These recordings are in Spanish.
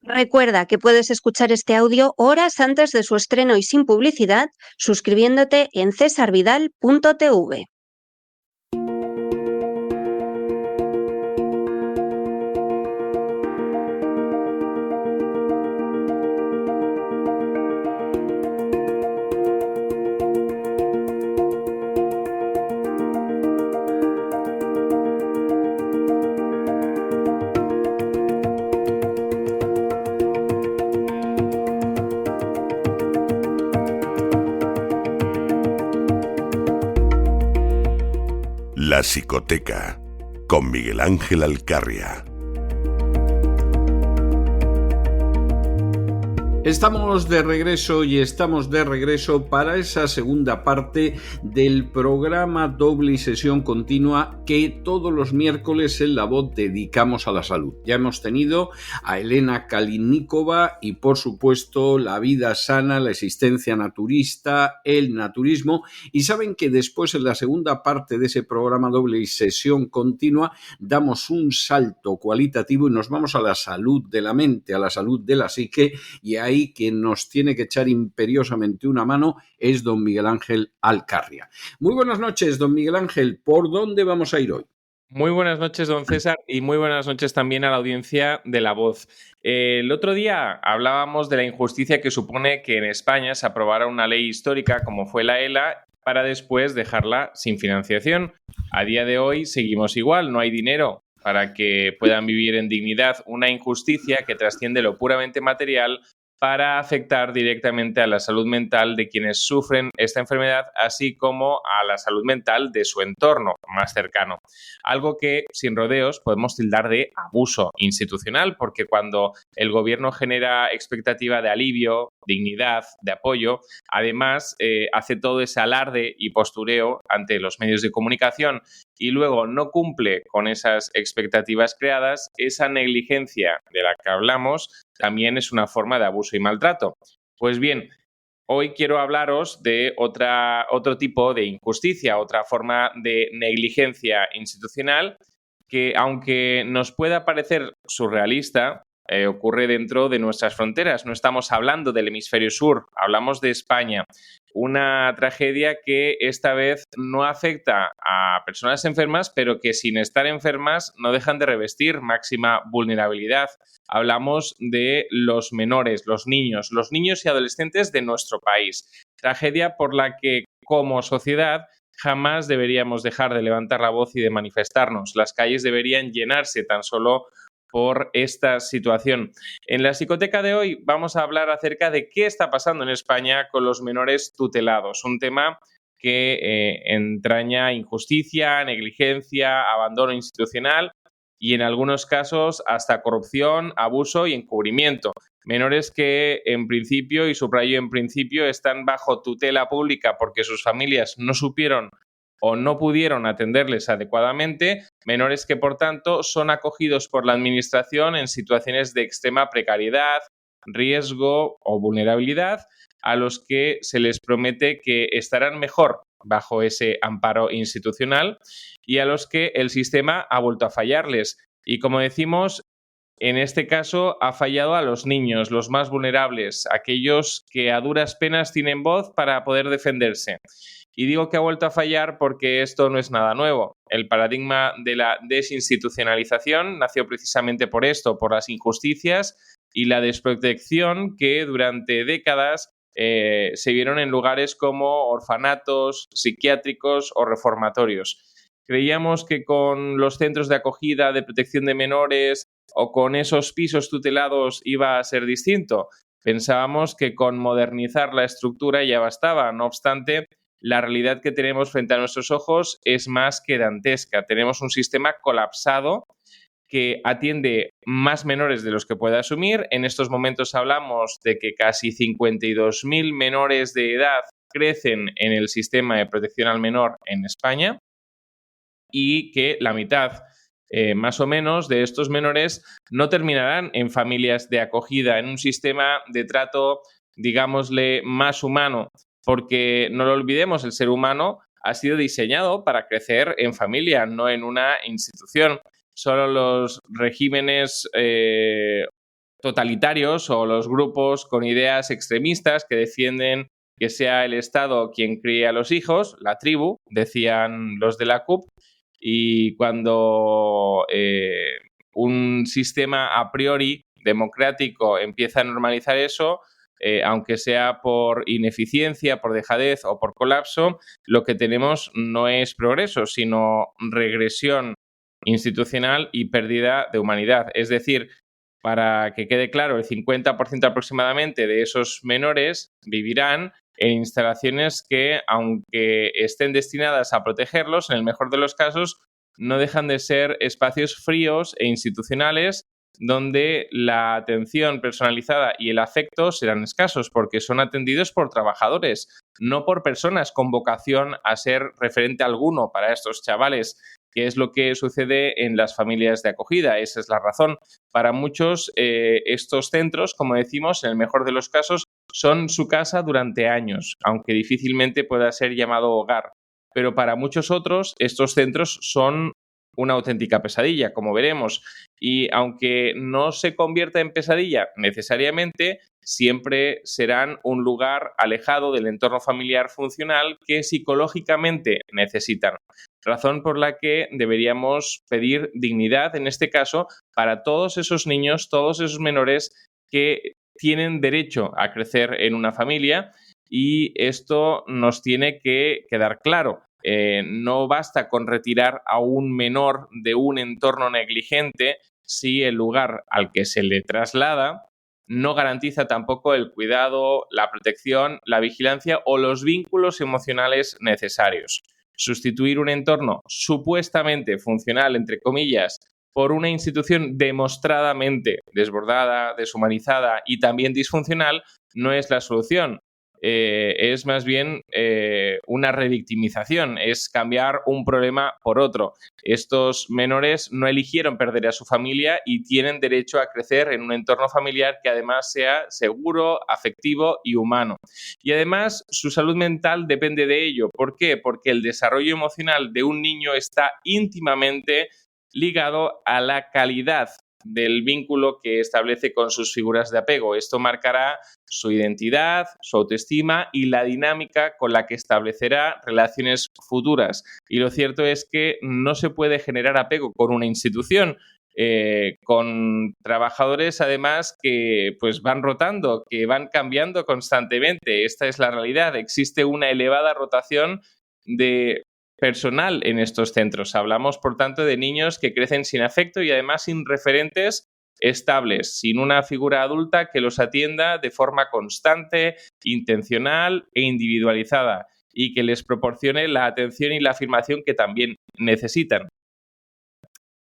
Recuerda que puedes escuchar este audio horas antes de su estreno y sin publicidad suscribiéndote en cesarvidal.tv. La Psicoteca, con Miguel Ángel Alcarria. Estamos de regreso para esa segunda parte del programa doble y sesión continua que todos los miércoles en La Voz dedicamos a la salud. Ya hemos tenido a Elena Kaliníkova y por supuesto la vida sana, la existencia naturista, el naturismo, y saben que después en la segunda parte de ese programa doble y sesión continua damos un salto cualitativo y nos vamos a la salud de la mente, a la salud de la psique, y ahí quien nos tiene que echar imperiosamente una mano es don Miguel Ángel Alcarria. Muy buenas noches, don Miguel Ángel. ¿Por dónde vamos a ir hoy? Muy buenas noches, don César, y muy buenas noches también a la audiencia de La Voz. El otro día hablábamos de la injusticia que supone que en España se aprobara una ley histórica como fue la ELA para después dejarla sin financiación. A día de hoy seguimos igual, no hay dinero para que puedan vivir en dignidad, una injusticia que trasciende lo puramente material para afectar directamente a la salud mental de quienes sufren esta enfermedad, así como a la salud mental de su entorno más cercano. Algo que, sin rodeos, podemos tildar de abuso institucional, porque cuando el gobierno genera expectativa de alivio, dignidad, de apoyo, además hace todo ese alarde y postureo ante los medios de comunicación y luego no cumple con esas expectativas creadas, esa negligencia de la que hablamos también es una forma de abuso y maltrato. Pues bien, hoy quiero hablaros de otro tipo de injusticia, otra forma de negligencia institucional que, aunque nos pueda parecer surrealista, ocurre dentro de nuestras fronteras. No estamos hablando del hemisferio sur, hablamos de España. Una tragedia que esta vez no afecta a personas enfermas, pero que sin estar enfermas no dejan de revestir máxima vulnerabilidad. Hablamos de los menores, los niños y adolescentes de nuestro país. Tragedia por la que, como sociedad, jamás deberíamos dejar de levantar la voz y de manifestarnos. Las calles deberían llenarse tan solo por esta situación. En la psicoteca de hoy vamos a hablar acerca de qué está pasando en España con los menores tutelados, un tema que entraña injusticia, negligencia, abandono institucional y en algunos casos hasta corrupción, abuso y encubrimiento. Menores que en principio, y subrayo en principio, están bajo tutela pública porque sus familias no supieron o no pudieron atenderles adecuadamente, menores que, por tanto, son acogidos por la Administración en situaciones de extrema precariedad, riesgo o vulnerabilidad, a los que se les promete que estarán mejor bajo ese amparo institucional y a los que el sistema ha vuelto a fallarles. Y como decimos, en este caso ha fallado a los niños, los más vulnerables, aquellos que a duras penas tienen voz para poder defenderse. Y digo que ha vuelto a fallar porque esto no es nada nuevo. El paradigma de la desinstitucionalización nació precisamente por esto, por las injusticias y la desprotección que durante décadas se vieron en lugares como orfanatos, psiquiátricos o reformatorios. Creíamos que con los centros de acogida, de protección de menores o con esos pisos tutelados iba a ser distinto. Pensábamos que con modernizar la estructura ya bastaba. No obstante, la realidad que tenemos frente a nuestros ojos es más que dantesca. Tenemos un sistema colapsado que atiende más menores de los que puede asumir. En estos momentos hablamos de que casi 52.000 menores de edad crecen en el sistema de protección al menor en España y que la mitad, más o menos, de estos menores no terminarán en familias de acogida, en un sistema de trato, digámosle, más humano, porque no lo olvidemos, el ser humano ha sido diseñado para crecer en familia, no en una institución. Solo los regímenes totalitarios o los grupos con ideas extremistas que defienden que sea el Estado quien críe a los hijos, la tribu, decían los de la CUP, y cuando un sistema a priori democrático empieza a normalizar eso, aunque sea por ineficiencia, por dejadez o por colapso, lo que tenemos no es progreso, sino regresión institucional y pérdida de humanidad. Es decir, para que quede claro, el 50% aproximadamente de esos menores vivirán en instalaciones que, aunque estén destinadas a protegerlos, en el mejor de los casos, no dejan de ser espacios fríos e institucionales donde la atención personalizada y el afecto serán escasos porque son atendidos por trabajadores, no por personas con vocación a ser referente alguno para estos chavales, que es lo que sucede en las familias de acogida. Esa es la razón. Para muchos, estos centros, como decimos, en el mejor de los casos, son su casa durante años, aunque difícilmente pueda ser llamado hogar. Pero para muchos otros, estos centros son una auténtica pesadilla, como veremos. Y aunque no se convierta en pesadilla necesariamente, siempre serán un lugar alejado del entorno familiar funcional que psicológicamente necesitan. Razón por la que deberíamos pedir dignidad, en este caso, para todos esos niños, todos esos menores que tienen derecho a crecer en una familia, y esto nos tiene que quedar claro. No basta con retirar a un menor de un entorno negligente si el lugar al que se le traslada no garantiza tampoco el cuidado, la protección, la vigilancia o los vínculos emocionales necesarios. Sustituir un entorno supuestamente funcional, entre comillas, por una institución demostradamente desbordada, deshumanizada y también disfuncional no es la solución. Es más bien una revictimización, es cambiar un problema por otro. Estos menores no eligieron perder a su familia y tienen derecho a crecer en un entorno familiar que además sea seguro, afectivo y humano. Y además su salud mental depende de ello. ¿Por qué? Porque el desarrollo emocional de un niño está íntimamente ligado a la calidad del vínculo que establece con sus figuras de apego. Esto marcará su identidad, su autoestima y la dinámica con la que establecerá relaciones futuras. Y lo cierto es que no se puede generar apego con una institución, con trabajadores además que pues van rotando, que van cambiando constantemente. Esta es la realidad. Existe una elevada rotación de personal en estos centros. Hablamos, por tanto, de niños que crecen sin afecto y además sin referentes estables, sin una figura adulta que los atienda de forma constante, intencional e individualizada y que les proporcione la atención y la afirmación que también necesitan.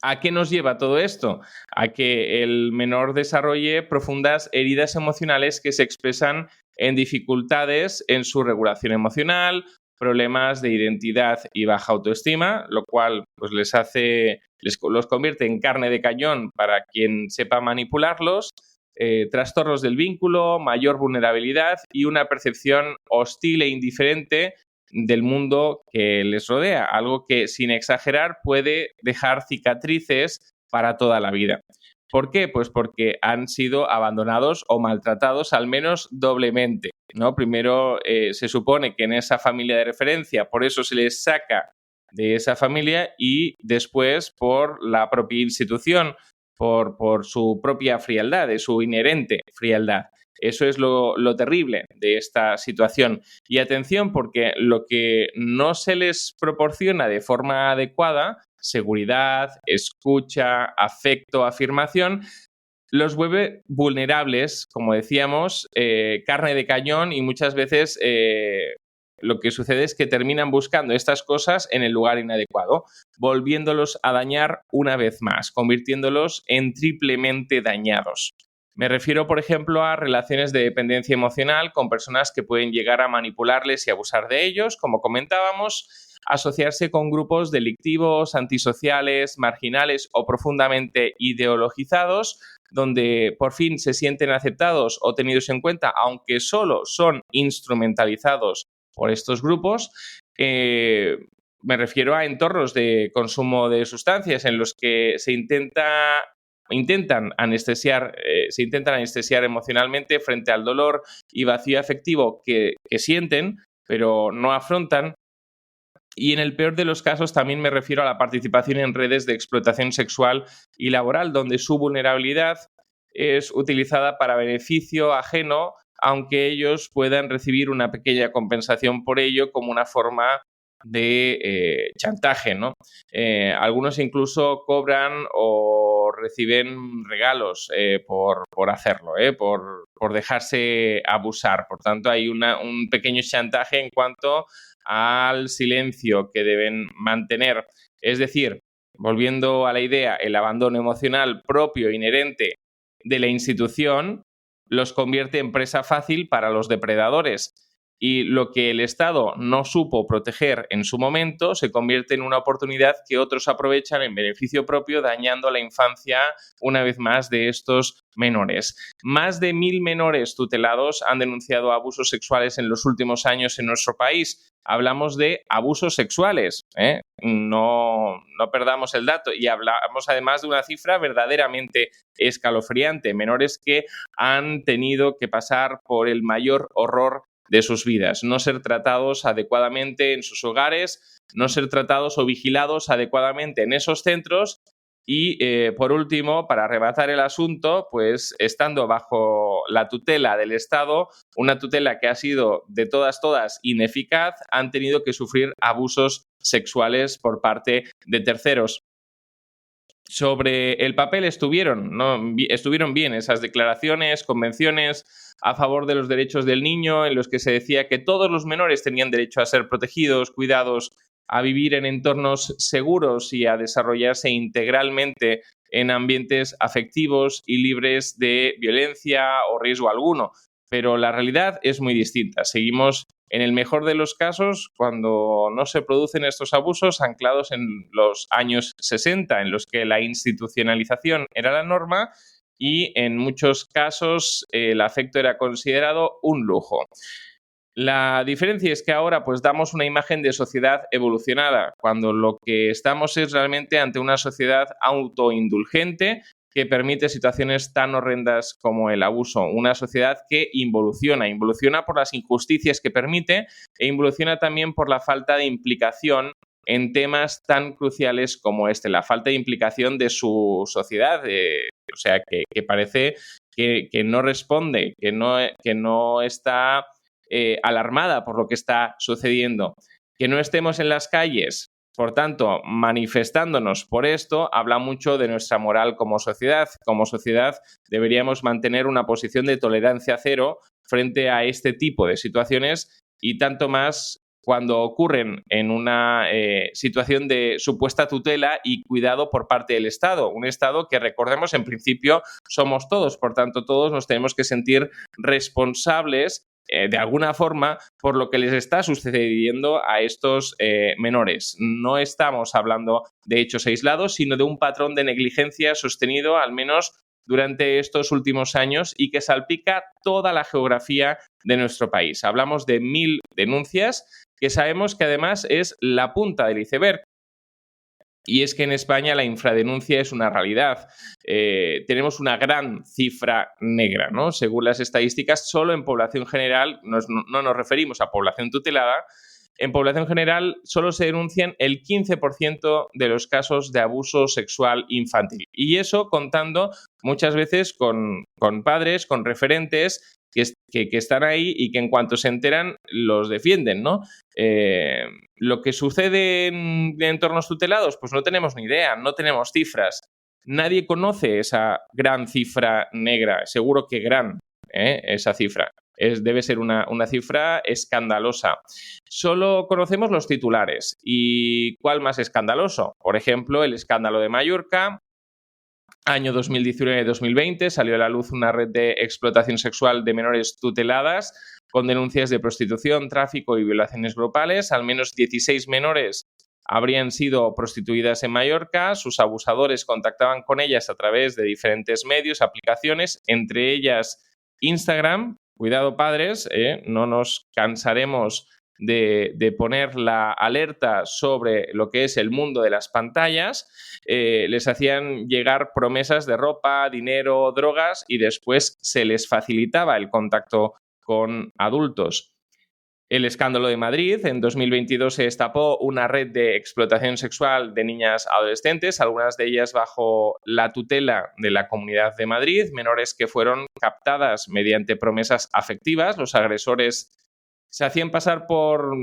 ¿A qué nos lleva todo esto? A que el menor desarrolle profundas heridas emocionales que se expresan en dificultades en su regulación emocional, problemas de identidad y baja autoestima, lo cual pues, los convierte en carne de cañón para quien sepa manipularlos, trastornos del vínculo, mayor vulnerabilidad y una percepción hostil e indiferente del mundo que les rodea, algo que, sin exagerar, puede dejar cicatrices para toda la vida. ¿Por qué? Pues porque han sido abandonados o maltratados al menos doblemente, ¿no? Primero se supone que en esa familia de referencia, por eso se les saca de esa familia, y después por la propia institución, por su propia frialdad, de su inherente frialdad. Eso es lo terrible de esta situación. Y atención, porque lo que no se les proporciona de forma adecuada, seguridad, escucha, afecto, afirmación, los vuelve vulnerables, como decíamos, carne de cañón, y muchas veces lo que sucede es que terminan buscando estas cosas en el lugar inadecuado, volviéndolos a dañar una vez más, convirtiéndolos en triplemente dañados. Me refiero, por ejemplo, a relaciones de dependencia emocional con personas que pueden llegar a manipularles y abusar de ellos, como comentábamos, asociarse con grupos delictivos, antisociales, marginales o profundamente ideologizados, donde por fin se sienten aceptados o tenidos en cuenta, aunque solo son instrumentalizados por estos grupos. Me refiero a entornos de consumo de sustancias en los que se intenta intentan anestesiar, se intentan anestesiar emocionalmente frente al dolor y vacío afectivo que sienten, pero no afrontan. Y en el peor de los casos también me refiero a la participación en redes de explotación sexual y laboral, donde su vulnerabilidad es utilizada para beneficio ajeno, aunque ellos puedan recibir una pequeña compensación por ello como una forma de chantaje, ¿no? Algunos incluso cobran o reciben regalos por hacerlo, por dejarse abusar. Por tanto, hay un pequeño chantaje en cuanto al silencio que deben mantener. Es decir, volviendo a la idea, el abandono emocional propio inherente de la institución los convierte en presa fácil para los depredadores. Y lo que el Estado no supo proteger en su momento se convierte en una oportunidad que otros aprovechan en beneficio propio, dañando la infancia, una vez más, de estos menores. Más de 1.000 menores tutelados han denunciado abusos sexuales en los últimos años en nuestro país. Hablamos de abusos sexuales, ¿eh? No perdamos el dato. Y hablamos además de una cifra verdaderamente escalofriante. Menores que han tenido que pasar por el mayor horror de sus vidas, no ser tratados adecuadamente en sus hogares, no ser tratados o vigilados adecuadamente en esos centros y, por último, para arrebatar el asunto, pues estando bajo la tutela del Estado, una tutela que ha sido de todas ineficaz, han tenido que sufrir abusos sexuales por parte de terceros. Sobre el papel estuvieron bien esas declaraciones, convenciones a favor de los derechos del niño, en los que se decía que todos los menores tenían derecho a ser protegidos, cuidados, a vivir en entornos seguros y a desarrollarse integralmente en ambientes afectivos y libres de violencia o riesgo alguno. Pero la realidad es muy distinta. Seguimos, en el mejor de los casos, cuando no se producen estos abusos, anclados en los años 60, en los que la institucionalización era la norma y en muchos casos el afecto era considerado un lujo. La diferencia es que ahora pues damos una imagen de sociedad evolucionada, cuando lo que estamos es realmente ante una sociedad autoindulgente que permite situaciones tan horrendas como el abuso. Una sociedad que involuciona por las injusticias que permite e involuciona también por la falta de implicación en temas tan cruciales como este, la falta de implicación de su sociedad, o sea, que parece que no responde, que no está alarmada por lo que está sucediendo. Que no estemos en las calles, por tanto, manifestándonos por esto, habla mucho de nuestra moral como sociedad. Como sociedad deberíamos mantener una posición de tolerancia cero frente a este tipo de situaciones y tanto más cuando ocurren en una situación de supuesta tutela y cuidado por parte del Estado. Un Estado que, recordemos, en principio somos todos, por tanto, todos nos tenemos que sentir responsables de alguna forma por lo que les está sucediendo a estos menores. No estamos hablando de hechos aislados, sino de un patrón de negligencia sostenido al menos durante estos últimos años y que salpica toda la geografía de nuestro país. Hablamos de 1.000 denuncias que sabemos que además es la punta del iceberg. Y es que en España la infradenuncia es una realidad. Tenemos una gran cifra negra, ¿no? Según las estadísticas, solo en población general, no nos referimos a población tutelada, en población general solo se denuncian el 15% de los casos de abuso sexual infantil. Y eso contando muchas veces con padres, con referentes que están ahí y que en cuanto se enteran los defienden, ¿no? Lo que sucede en entornos tutelados, pues no tenemos ni idea, no tenemos cifras. Nadie conoce esa gran cifra negra, seguro que gran, esa cifra. Debe ser una cifra escandalosa. Solo conocemos los titulares. ¿Y cuál más escandaloso? Por ejemplo, el escándalo de Mallorca. Año 2019-2020 salió a la luz una red de explotación sexual de menores tuteladas con denuncias de prostitución, tráfico y violaciones grupales. Al menos 16 menores habrían sido prostituidas en Mallorca. Sus abusadores contactaban con ellas a través de diferentes medios, aplicaciones, entre ellas Instagram. Cuidado, padres, no nos cansaremos de poner la alerta sobre lo que es el mundo de las pantallas, les hacían llegar promesas de ropa, dinero, drogas y después se les facilitaba el contacto con adultos. El escándalo de Madrid. En 2022 se destapó una red de explotación sexual de niñas adolescentes, algunas de ellas bajo la tutela de la Comunidad de Madrid, menores que fueron captadas mediante promesas afectivas. Los agresores se hacían pasar por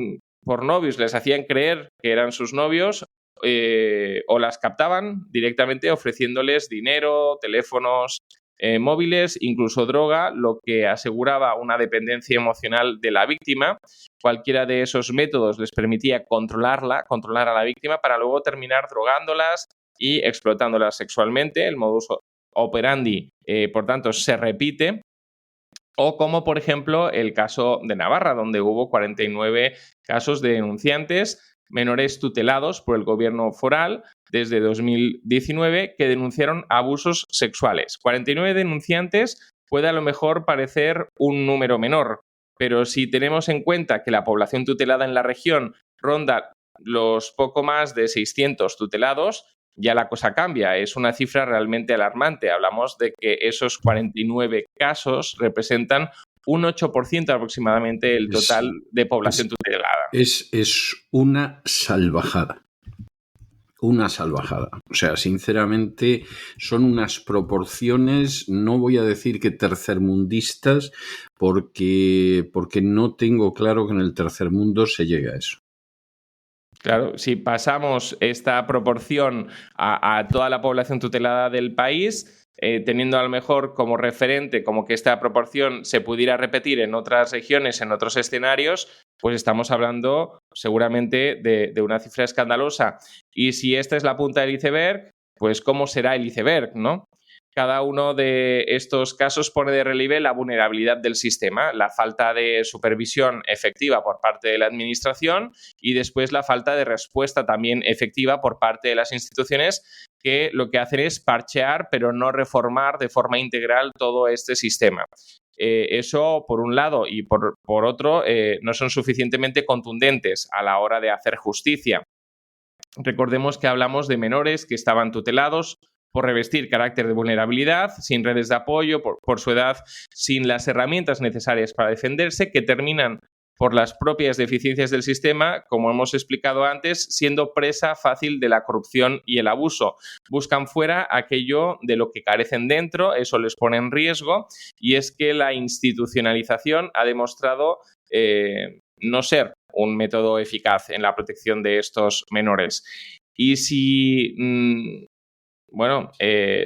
novios, les hacían creer que eran sus novios o las captaban directamente ofreciéndoles dinero, teléfonos móviles, incluso droga, lo que aseguraba una dependencia emocional de la víctima. Cualquiera de esos métodos les permitía controlar a la víctima para luego terminar drogándolas y explotándolas sexualmente. El modus operandi, por tanto, se repite. O como, por ejemplo, el caso de Navarra, donde hubo 49 casos de denunciantes menores tutelados por el gobierno foral desde 2019 que denunciaron abusos sexuales. 49 denunciantes puede a lo mejor parecer un número menor, pero si tenemos en cuenta que la población tutelada en la región ronda los poco más de 600 tutelados, ya la cosa cambia. Es una cifra realmente alarmante. Hablamos de que esos 49 casos representan un 8% aproximadamente del total de población tutelada. Es una salvajada. Una salvajada. O sea, sinceramente, son unas proporciones, no voy a decir que tercermundistas, porque no tengo claro que en el tercer mundo se llegue a eso. Claro, si pasamos esta proporción a toda la población tutelada del país, teniendo a lo mejor como referente, como que esta proporción se pudiera repetir en otras regiones, en otros escenarios, pues estamos hablando seguramente de una cifra escandalosa. Y si esta es la punta del iceberg, pues ¿cómo será el iceberg, no? Cada uno de estos casos pone de relieve la vulnerabilidad del sistema, la falta de supervisión efectiva por parte de la administración y después la falta de respuesta también efectiva por parte de las instituciones que lo que hacen es parchear pero no reformar de forma integral todo este sistema. Eso por un lado y por otro no son suficientemente contundentes a la hora de hacer justicia. Recordemos que hablamos de menores que estaban tutelados por revestir carácter de vulnerabilidad, sin redes de apoyo, por su edad, sin las herramientas necesarias para defenderse, que terminan por las propias deficiencias del sistema, como hemos explicado antes, siendo presa fácil de la corrupción y el abuso. Buscan fuera aquello de lo que carecen dentro, eso les pone en riesgo, y es que la institucionalización ha demostrado no ser un método eficaz en la protección de estos menores. Y si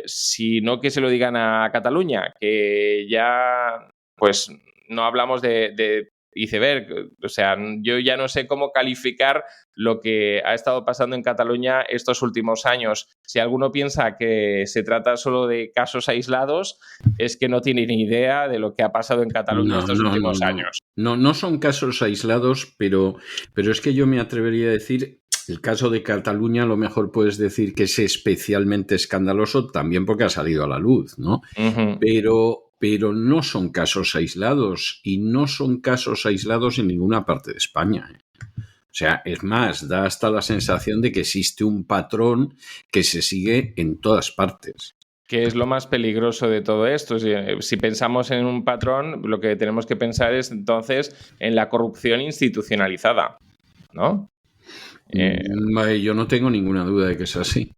si no que se lo digan a Cataluña, que ya pues no hablamos de iceberg, o sea, yo ya no sé cómo calificar lo que ha estado pasando en Cataluña estos últimos años. Si alguno piensa que se trata solo de casos aislados, es que no tiene ni idea de lo que ha pasado en Cataluña estos últimos años. No son casos aislados, pero es que yo me atrevería a decir... El caso de Cataluña a lo mejor puedes decir que es especialmente escandaloso también porque ha salido a la luz, ¿no? Uh-huh. Pero no son casos aislados y no son casos aislados en ninguna parte de España. O sea, es más, da hasta la sensación de que existe un patrón que se sigue en todas partes. ¿Qué es lo más peligroso de todo esto? Si pensamos en un patrón, lo que tenemos que pensar es entonces en la corrupción institucionalizada, ¿no? Yo no tengo ninguna duda de que es así.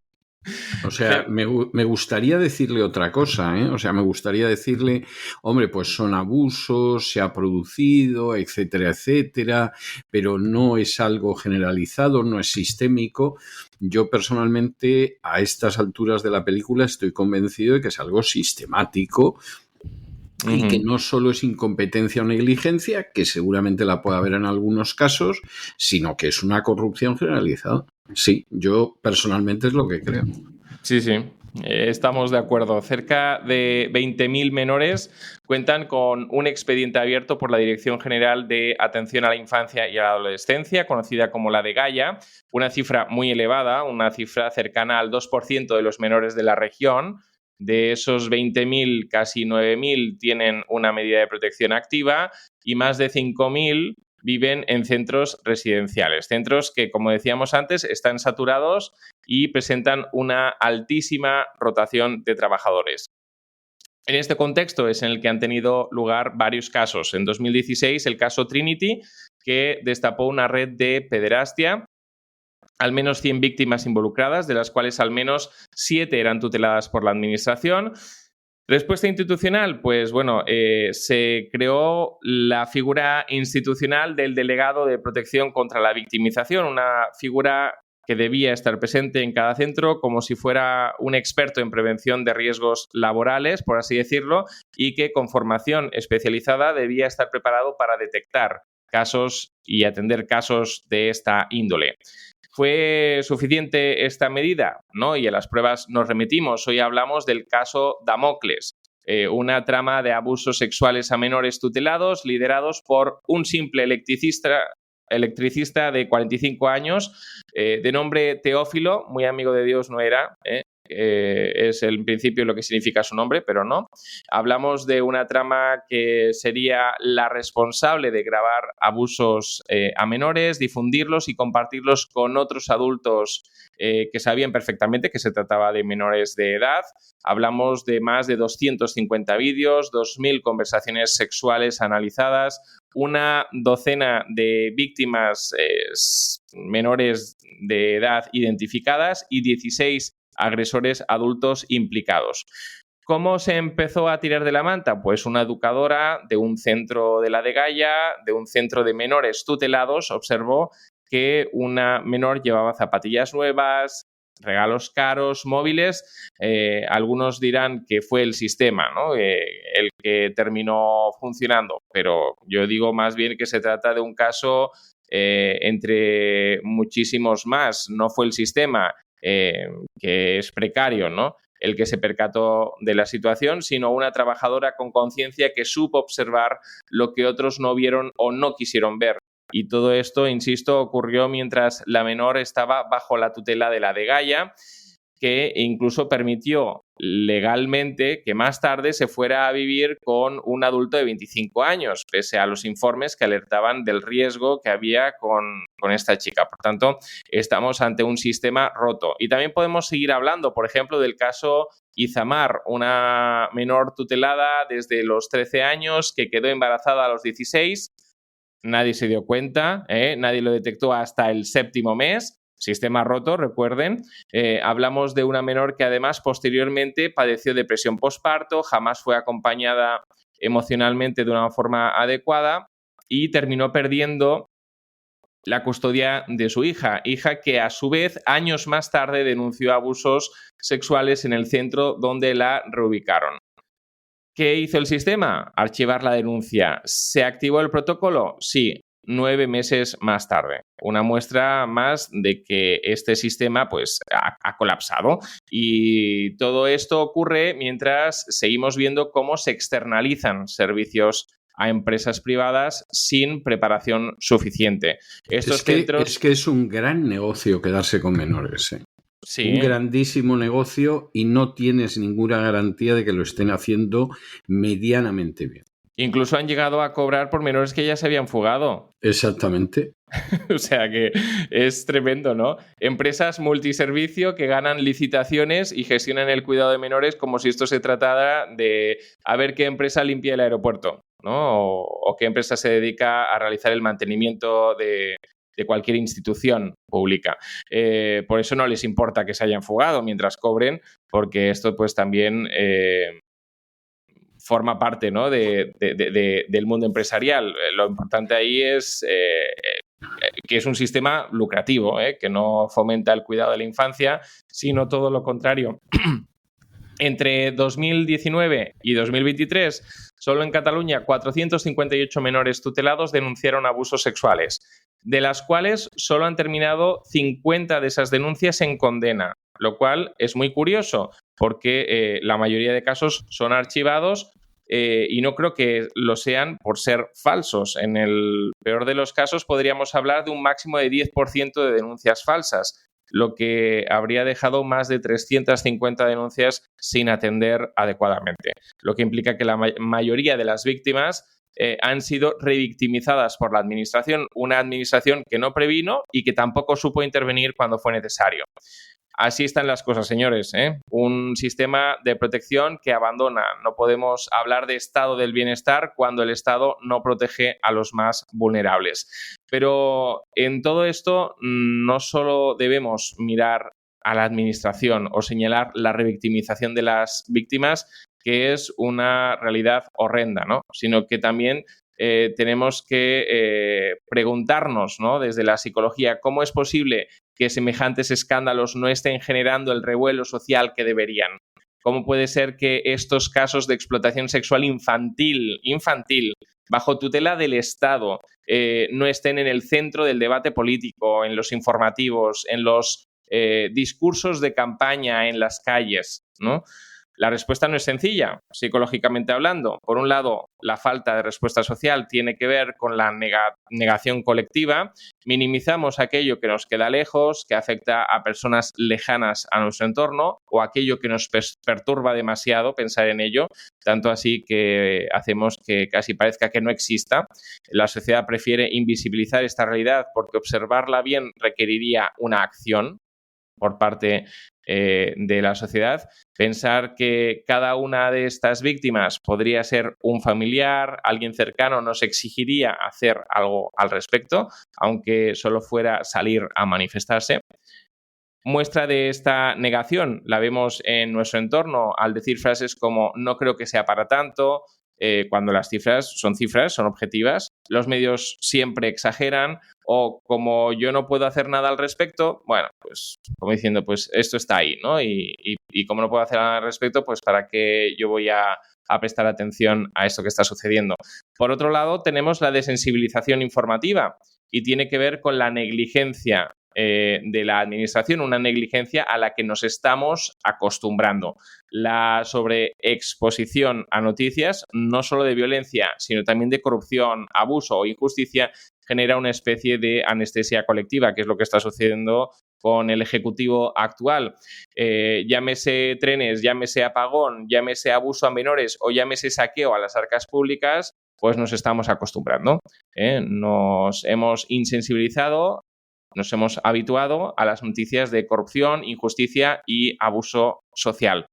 O sea, me gustaría decirle otra cosa, ¿eh? O sea, me gustaría decirle, hombre, pues son abusos, se ha producido, etcétera, etcétera, pero no es algo generalizado, no es sistémico. Yo personalmente, a estas alturas de la película, estoy convencido de que es algo sistemático. Y que no solo es incompetencia o negligencia, que seguramente la puede haber en algunos casos, sino que es una corrupción generalizada. Sí, yo personalmente es lo que creo. Sí, estamos de acuerdo. Cerca de 20.000 menores cuentan con un expediente abierto por la Dirección General de Atención a la Infancia y a la Adolescencia, conocida como la DGAIA, una cifra muy elevada, una cifra cercana al 2% de los menores de la región. De esos 20.000, casi 9.000 tienen una medida de protección activa y más de 5.000 viven en centros residenciales. Centros que, como decíamos antes, están saturados y presentan una altísima rotación de trabajadores. En este contexto es en el que han tenido lugar varios casos. En 2016, el caso Trinity, que destapó una red de pederastia, al menos 100 víctimas involucradas, de las cuales al menos 7 eran tuteladas por la administración. Respuesta institucional, pues bueno, se creó la figura institucional del delegado de protección contra la victimización, una figura que debía estar presente en cada centro como si fuera un experto en prevención de riesgos laborales, por así decirlo, y que con formación especializada debía estar preparado para detectar casos y atender casos de esta índole. ¿Fue suficiente esta medida? No, y a las pruebas nos remitimos. Hoy hablamos del caso Damocles, una trama de abusos sexuales a menores tutelados liderados por un simple electricista de 45 años, de nombre Teófilo, muy amigo de Dios no era, es en principio lo que significa su nombre, pero no. Hablamos de una trama que sería la responsable de grabar abusos a menores, difundirlos y compartirlos con otros adultos que sabían perfectamente que se trataba de menores de edad. Hablamos de más de 250 vídeos, 2.000 conversaciones sexuales analizadas, una docena de víctimas menores de edad identificadas y 16 agresores adultos implicados. ¿Cómo se empezó a tirar de la manta? Pues una educadora de un centro de la Degaya, de un centro de menores tutelados, observó que una menor llevaba zapatillas nuevas, regalos caros, móviles. Algunos dirán que fue el sistema, ¿no? El que terminó funcionando, pero yo digo más bien que se trata de un caso entre muchísimos más. No fue el sistema, que es precario, ¿no?, el que se percató de la situación, sino una trabajadora con conciencia que supo observar lo que otros no vieron o no quisieron ver. Y todo esto, insisto, ocurrió mientras la menor estaba bajo la tutela de la Degaya, que incluso permitió legalmente que más tarde se fuera a vivir con un adulto de 25 años, pese a los informes que alertaban del riesgo que había con esta chica. Por tanto, estamos ante un sistema roto. Y también podemos seguir hablando, por ejemplo, del caso Izamar, una menor tutelada desde los 13 años que quedó embarazada a los 16. Nadie se dio cuenta, nadie lo detectó hasta el 7º mes. Sistema roto, recuerden. Hablamos de una menor que además posteriormente padeció depresión postparto, jamás fue acompañada emocionalmente de una forma adecuada y terminó perdiendo la custodia de su hija que a su vez años más tarde denunció abusos sexuales en el centro donde la reubicaron. ¿Qué hizo el sistema? Archivar la denuncia. ¿Se activó el protocolo? Sí. 9 meses más tarde. Una muestra más de que este sistema pues, ha colapsado. Y todo esto ocurre mientras seguimos viendo cómo se externalizan servicios a empresas privadas sin preparación suficiente. Es que es un gran negocio quedarse con menores. Sí. Un grandísimo negocio y no tienes ninguna garantía de que lo estén haciendo medianamente bien. Incluso han llegado a cobrar por menores que ya se habían fugado. Exactamente. O sea que es tremendo, ¿no? Empresas multiservicio que ganan licitaciones y gestionan el cuidado de menores como si esto se tratara de a ver qué empresa limpia el aeropuerto, ¿no? O qué empresa se dedica a realizar el mantenimiento de cualquier institución pública. Por eso no les importa que se hayan fugado mientras cobren, porque esto pues también forma parte, ¿no?, del mundo empresarial. Lo importante ahí es que es un sistema lucrativo, que no fomenta el cuidado de la infancia, sino todo lo contrario. Entre 2019 y 2023, solo en Cataluña, 458 menores tutelados denunciaron abusos sexuales, de las cuales solo han terminado 50 de esas denuncias en condena, lo cual es muy curioso porque la mayoría de casos son archivados y no creo que lo sean por ser falsos. En el peor de los casos podríamos hablar de un máximo de 10% de denuncias falsas, lo que habría dejado más de 350 denuncias sin atender adecuadamente, lo que implica que la mayoría de las víctimas han sido revictimizadas por la administración, una administración que no previno y que tampoco supo intervenir cuando fue necesario. Así están las cosas, señores, ¿eh? Un sistema de protección que abandona. No podemos hablar de estado del bienestar cuando el Estado no protege a los más vulnerables. Pero en todo esto no solo debemos mirar a la administración o señalar la revictimización de las víctimas, que es una realidad horrenda, ¿no? Sino que también tenemos que preguntarnos, ¿no?, desde la psicología, ¿cómo es posible que semejantes escándalos no estén generando el revuelo social que deberían? ¿Cómo puede ser que estos casos de explotación sexual infantil, bajo tutela del Estado, no estén en el centro del debate político, en los informativos, en los discursos de campaña en las calles, ¿no? La respuesta no es sencilla, psicológicamente hablando. Por un lado, la falta de respuesta social tiene que ver con la negación colectiva. Minimizamos aquello que nos queda lejos, que afecta a personas lejanas a nuestro entorno, o aquello que nos perturba demasiado pensar en ello, tanto así que hacemos que casi parezca que no exista. La sociedad prefiere invisibilizar esta realidad porque observarla bien requeriría una acción por parte de la sociedad. Pensar que cada una de estas víctimas podría ser un familiar, alguien cercano, nos exigiría hacer algo al respecto, aunque solo fuera salir a manifestarse. Muestra de esta negación la vemos en nuestro entorno al decir frases como no creo que sea para tanto, cuando las cifras, son objetivas. Los medios siempre exageran, o como yo no puedo hacer nada al respecto, bueno, pues como diciendo, pues esto está ahí, ¿no? Y como no puedo hacer nada al respecto, pues ¿para qué yo voy a prestar atención a esto que está sucediendo? Por otro lado, tenemos la desensibilización informativa y tiene que ver con la negligencia de la administración, una negligencia a la que nos estamos acostumbrando. La sobreexposición a noticias, no solo de violencia, sino también de corrupción, abuso o injusticia, genera una especie de anestesia colectiva, que es lo que está sucediendo con el Ejecutivo actual. Llámese trenes, llámese apagón, llámese abuso a menores o llámese saqueo a las arcas públicas, pues nos estamos acostumbrando. Nos hemos insensibilizado, nos hemos habituado a las noticias de corrupción, injusticia y abuso social.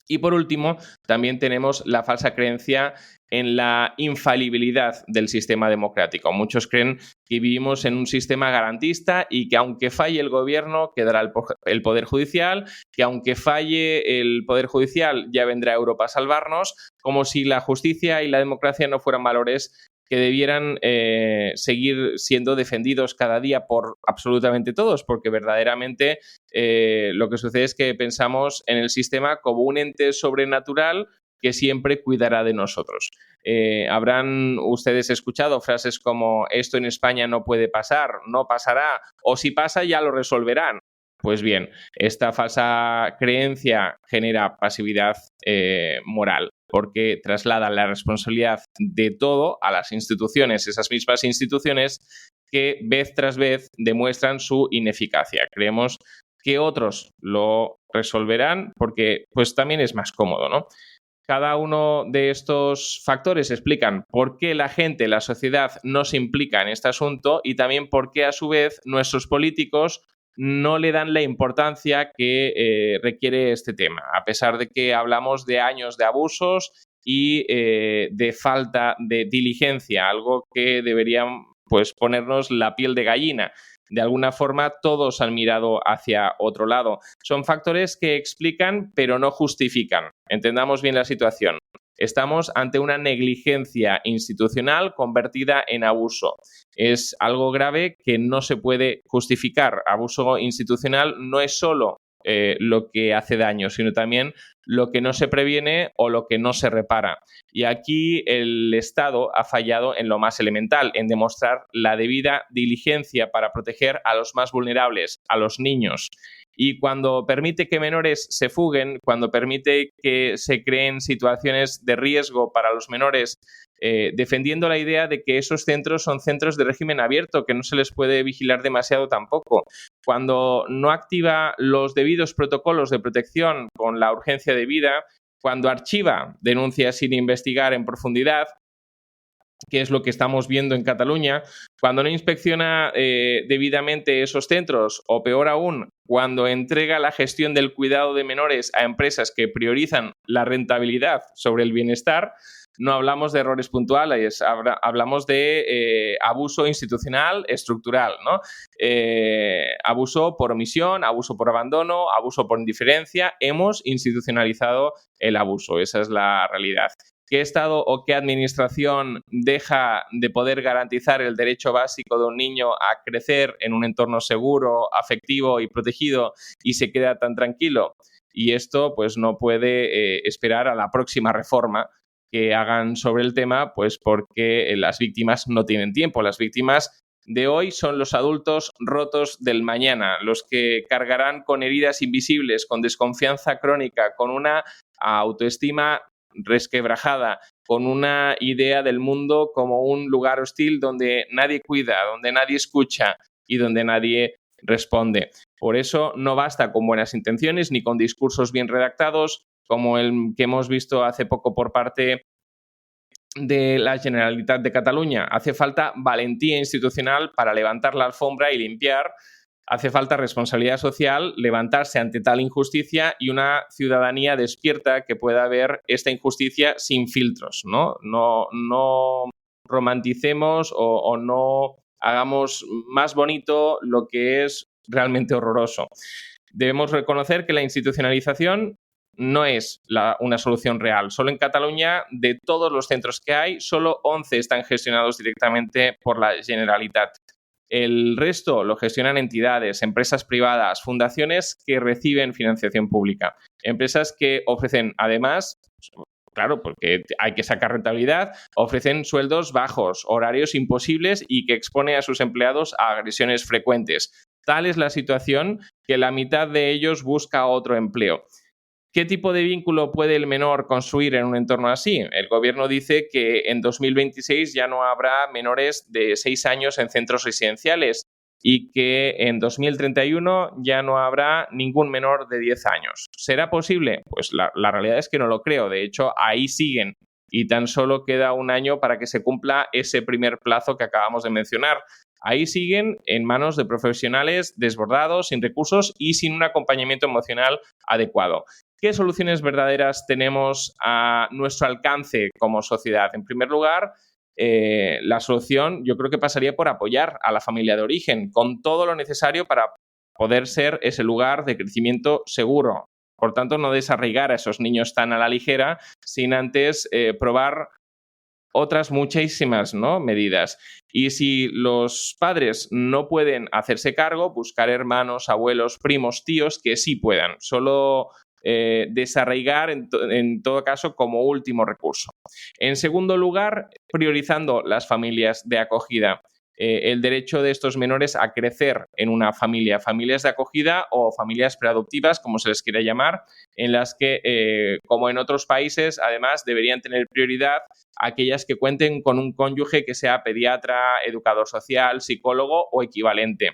Y por último, también tenemos la falsa creencia en la infalibilidad del sistema democrático. Muchos creen que vivimos en un sistema garantista y que aunque falle el gobierno, quedará el Poder Judicial, que aunque falle el Poder Judicial, ya vendrá Europa a salvarnos, como si la justicia y la democracia no fueran valores que debieran seguir siendo defendidos cada día por absolutamente todos, porque verdaderamente lo que sucede es que pensamos en el sistema como un ente sobrenatural que siempre cuidará de nosotros. Habrán ustedes escuchado frases como esto en España no puede pasar, no pasará, o si pasa ya lo resolverán. Pues bien, esta falsa creencia genera pasividad moral, porque traslada la responsabilidad de todo a las instituciones, esas mismas instituciones que vez tras vez demuestran su ineficacia. Creemos que otros lo resolverán porque pues también es más cómodo, ¿no? Cada uno de estos factores explican por qué la gente, la sociedad, no se implica en este asunto y también por qué a su vez nuestros políticos no le dan la importancia que requiere este tema, a pesar de que hablamos de años de abusos y de falta de diligencia, algo que deberían pues ponernos la piel de gallina. De alguna forma, todos han mirado hacia otro lado. Son factores que explican, pero no justifican. Entendamos bien la situación. Estamos ante una negligencia institucional convertida en abuso. Es algo grave que no se puede justificar. Abuso institucional no es solo lo que hace daño, sino también lo que no se previene o lo que no se repara. Y aquí el Estado ha fallado en lo más elemental, en demostrar la debida diligencia para proteger a los más vulnerables, a los niños. Y cuando permite que menores se fuguen, cuando permite que se creen situaciones de riesgo para los menores, defendiendo la idea de que esos centros son centros de régimen abierto, que no se les puede vigilar demasiado tampoco. Cuando no activa los debidos protocolos de protección con la urgencia debida, cuando archiva denuncias sin investigar en profundidad, que es lo que estamos viendo en Cataluña, cuando no inspecciona debidamente esos centros, o peor aún, cuando entrega la gestión del cuidado de menores a empresas que priorizan la rentabilidad sobre el bienestar, no hablamos de errores puntuales, hablamos de abuso institucional estructural, ¿no? Abuso por omisión, abuso por abandono, abuso por indiferencia. Hemos institucionalizado el abuso, esa es la realidad. ¿Qué Estado o qué administración deja de poder garantizar el derecho básico de un niño a crecer en un entorno seguro, afectivo y protegido y se queda tan tranquilo? Y esto pues no puede esperar a la próxima reforma que hagan sobre el tema, pues porque las víctimas no tienen tiempo. Las víctimas de hoy son los adultos rotos del mañana, los que cargarán con heridas invisibles, con desconfianza crónica, con una autoestima resquebrajada, con una idea del mundo como un lugar hostil donde nadie cuida, donde nadie escucha y donde nadie responde. Por eso no basta con buenas intenciones ni con discursos bien redactados, como el que hemos visto hace poco por parte de la Generalitat de Cataluña. Hace falta valentía institucional para levantar la alfombra y limpiar. Hace falta responsabilidad social, levantarse ante tal injusticia y una ciudadanía despierta que pueda ver esta injusticia sin filtros, ¿no? No romanticemos o no hagamos más bonito lo que es realmente horroroso. Debemos reconocer que la institucionalización no es una solución real. Solo en Cataluña, de todos los centros que hay, solo 11 están gestionados directamente por la Generalitat. El resto lo gestionan entidades, empresas privadas, fundaciones que reciben financiación pública. Empresas que ofrecen, además, claro, porque hay que sacar rentabilidad, ofrecen sueldos bajos, horarios imposibles y que expone a sus empleados a agresiones frecuentes. Tal es la situación que la mitad de ellos busca otro empleo. ¿Qué tipo de vínculo puede el menor construir en un entorno así? El gobierno dice que en 2026 ya no habrá menores de 6 años en centros residenciales y que en 2031 ya no habrá ningún menor de 10 años. ¿Será posible? Pues la realidad es que no lo creo. De hecho, ahí siguen y tan solo queda un año para que se cumpla ese primer plazo que acabamos de mencionar. Ahí siguen en manos de profesionales desbordados, sin recursos y sin un acompañamiento emocional adecuado. ¿Qué soluciones verdaderas tenemos a nuestro alcance como sociedad? En primer lugar, la solución yo creo que pasaría por apoyar a la familia de origen con todo lo necesario para poder ser ese lugar de crecimiento seguro. Por tanto, no desarraigar a esos niños tan a la ligera sin antes probar otras muchísimas, ¿no?, medidas. Y si los padres no pueden hacerse cargo, buscar hermanos, abuelos, primos, tíos que sí puedan. Solo desarraigar en todo caso como último recurso. En segundo lugar, priorizando las familias de acogida. El derecho de estos menores a crecer en una familia, familias de acogida o familias preadoptivas, como se les quiera llamar, en las que, como en otros países, además deberían tener prioridad aquellas que cuenten con un cónyuge que sea pediatra, educador social, psicólogo o equivalente,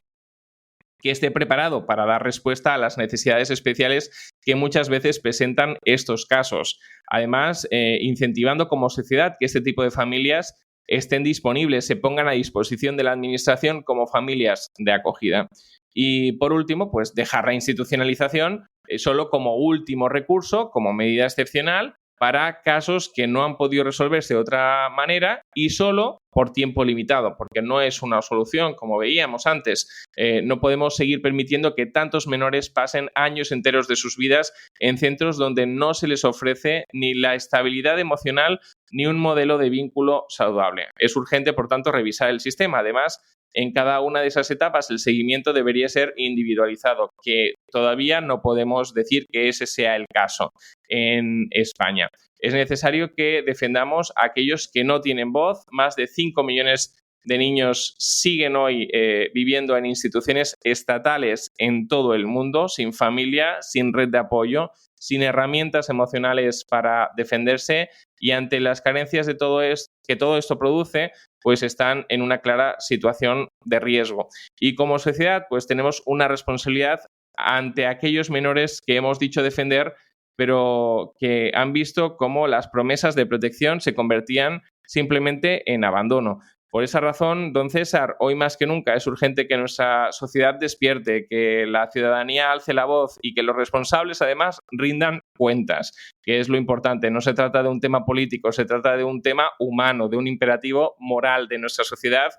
que esté preparado para dar respuesta a las necesidades especiales que muchas veces presentan estos casos. Además, incentivando como sociedad que este tipo de familias estén disponibles, se pongan a disposición de la administración como familias de acogida. Y por último, pues dejar la institucionalización solo como último recurso, como medida excepcional, para casos que no han podido resolverse de otra manera y solo por tiempo limitado, porque no es una solución, como veíamos antes. No podemos seguir permitiendo que tantos menores pasen años enteros de sus vidas en centros donde no se les ofrece ni la estabilidad emocional ni un modelo de vínculo saludable. Es urgente, por tanto, revisar el sistema. Además, en cada una de esas etapas el seguimiento debería ser individualizado, que todavía no podemos decir que ese sea el caso en España. Es necesario que defendamos a aquellos que no tienen voz. Más de 5 millones de niños siguen hoy viviendo en instituciones estatales en todo el mundo, sin familia, sin red de apoyo, sin herramientas emocionales para defenderse y ante las carencias de todo esto produce, pues están en una clara situación de riesgo. Y como sociedad, pues tenemos una responsabilidad ante aquellos menores que hemos dicho defender, pero que han visto cómo las promesas de protección se convertían, simplemente en abandono. Por esa razón, don César, hoy más que nunca es urgente que nuestra sociedad despierte, que la ciudadanía alce la voz y que los responsables, además, rindan cuentas, que es lo importante. No se trata de un tema político, se trata de un tema humano, de un imperativo moral de nuestra sociedad.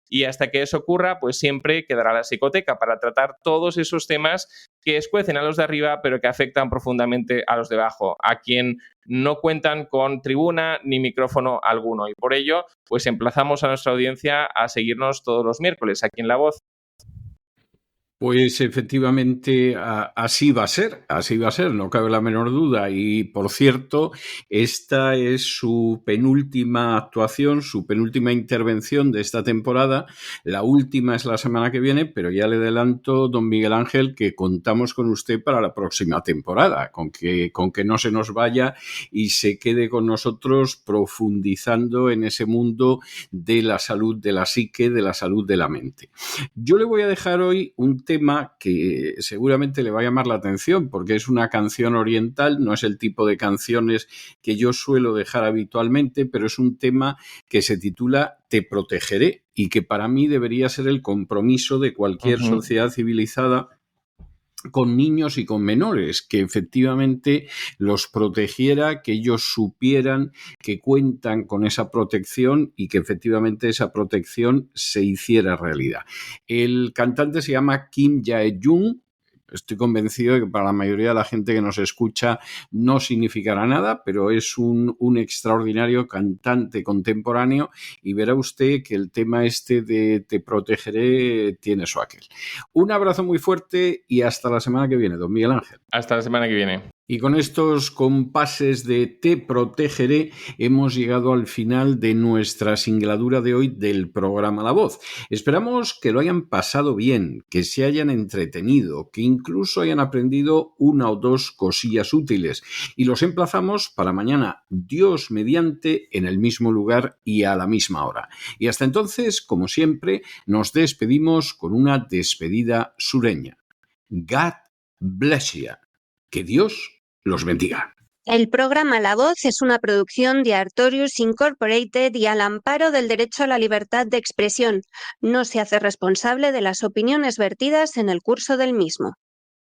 Y hasta que eso ocurra, pues siempre quedará la psicoteca para tratar todos esos temas que escuecen a los de arriba, pero que afectan profundamente a los de abajo, a quien no cuentan con tribuna ni micrófono alguno. Y por ello, pues emplazamos a nuestra audiencia a seguirnos todos los miércoles aquí en La Voz. Pues efectivamente así va a ser, no cabe la menor duda. Y por cierto, esta es su penúltima actuación, su penúltima intervención de esta temporada. La última es la semana que viene, pero ya le adelanto, don Miguel Ángel, que contamos con usted para la próxima temporada, con que no se nos vaya y se quede con nosotros profundizando en ese mundo de la salud de la psique, de la salud de la mente. Yo le voy a dejar hoy un tema que seguramente le va a llamar la atención porque es una canción oriental, no es el tipo de canciones que yo suelo dejar habitualmente, pero es un tema que se titula Te protegeré y que para mí debería ser el compromiso de cualquier sociedad civilizada con niños y con menores, que efectivamente los protegiera, que ellos supieran que cuentan con esa protección y que efectivamente esa protección se hiciera realidad. El cantante se llama Kim Jae-jung. Estoy convencido de que para la mayoría de la gente que nos escucha no significará nada, pero es un extraordinario cantante contemporáneo y verá usted que el tema este de Te protegeré tiene su aquel. Un abrazo muy fuerte y hasta la semana que viene, don Miguel Ángel. Hasta la semana que viene. Y con estos compases de Te protegeré hemos llegado al final de nuestra singladura de hoy del programa La Voz. Esperamos que lo hayan pasado bien, que se hayan entretenido, que incluso hayan aprendido una o dos cosillas útiles. Y los emplazamos para mañana, Dios mediante, en el mismo lugar y a la misma hora. Y hasta entonces, como siempre, nos despedimos con una despedida sureña. God bless you. Que Dios los bendiga. El programa La Voz es una producción de Artorius Incorporated y al amparo del derecho a la libertad de expresión. No se hace responsable de las opiniones vertidas en el curso del mismo.